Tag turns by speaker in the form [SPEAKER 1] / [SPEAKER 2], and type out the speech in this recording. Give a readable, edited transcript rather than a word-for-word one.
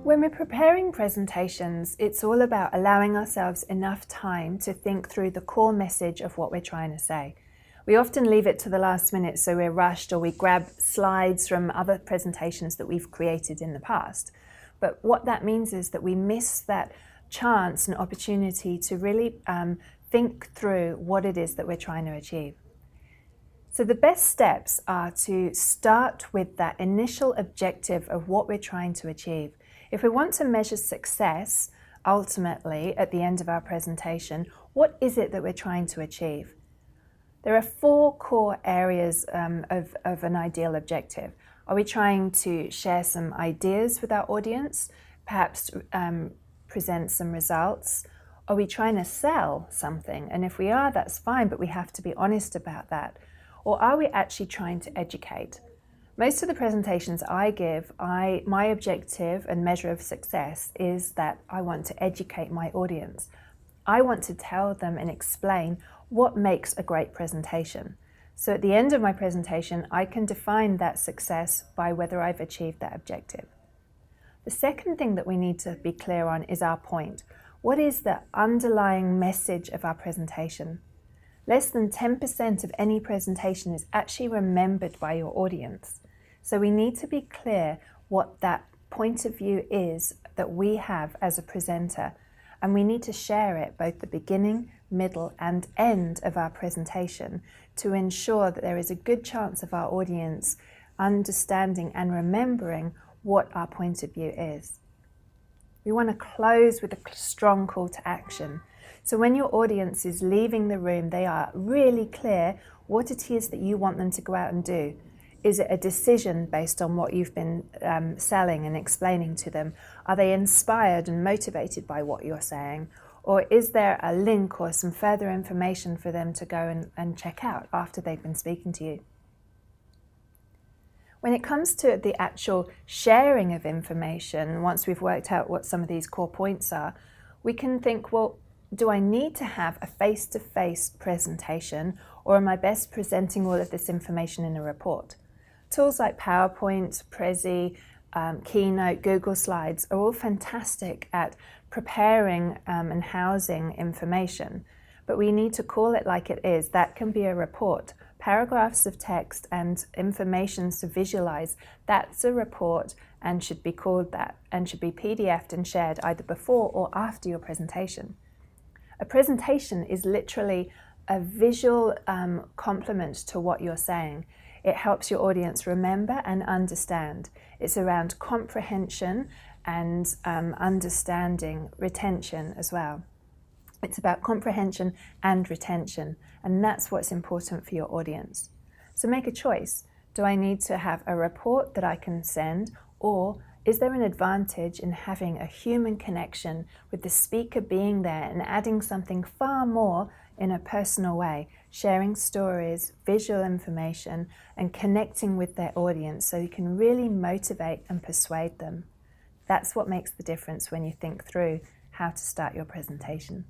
[SPEAKER 1] When we're preparing presentations, it's all about allowing ourselves enough time to think through the core message of what we're trying to say. We often leave it to the last minute, so we're rushed, or we grab slides from other presentations that we've created in the past. But what that means is that we miss that chance and opportunity to really think through what it is that we're trying to achieve. So the best steps are to start with that initial objective of what we're trying to achieve. If we want to measure success, ultimately, at the end of our presentation, what is it that we're trying to achieve? There are 4 core areas of an ideal objective. Are we trying to share some ideas with our audience, perhaps present some results? Are we trying to sell something? And if we are, that's fine, but we have to be honest about that. Or are we actually trying to educate? Most of the presentations I give, my objective and measure of success is that I want to educate my audience. I want to tell them and explain what makes a great presentation. So at the end of my presentation, I can define that success by whether I've achieved that objective. The second thing that we need to be clear on is our point. What is the underlying message of our presentation? Less than 10% of any presentation is actually remembered by your audience. So we need to be clear what that point of view is that we have as a presenter, and we need to share it both the beginning, middle and end of our presentation to ensure that there is a good chance of our audience understanding and remembering what our point of view is. We want to close with a strong call to action. So when your audience is leaving the room, they are really clear what it is that you want them to go out and do. Is it a decision based on what you've been selling and explaining to them? Are they inspired and motivated by what you're saying? Or is there a link or some further information for them to go and check out after they've been speaking to you? When it comes to the actual sharing of information, once we've worked out what some of these core points are, we can think, well, do I need to have a face-to-face presentation, or am I best presenting all of this information in a report? Tools like PowerPoint, Prezi, Keynote, Google Slides are all fantastic at preparing and housing information, but we need to call it like it is. That can be a report. Paragraphs of text and information to visualize, that's a report and should be called that, and should be PDF'd and shared either before or after your presentation. A presentation is literally a visual complement to what you're saying. It helps your audience remember and understand. It's around comprehension and understanding, retention as well. It's about comprehension and retention, and that's what's important for your audience. So make a choice. Do I need to have a report that I can send, or is there an advantage in having a human connection with the speaker being there and adding something far more in a personal way, sharing stories, visual information, and connecting with their audience so you can really motivate and persuade them? That's what makes the difference when you think through how to start your presentation.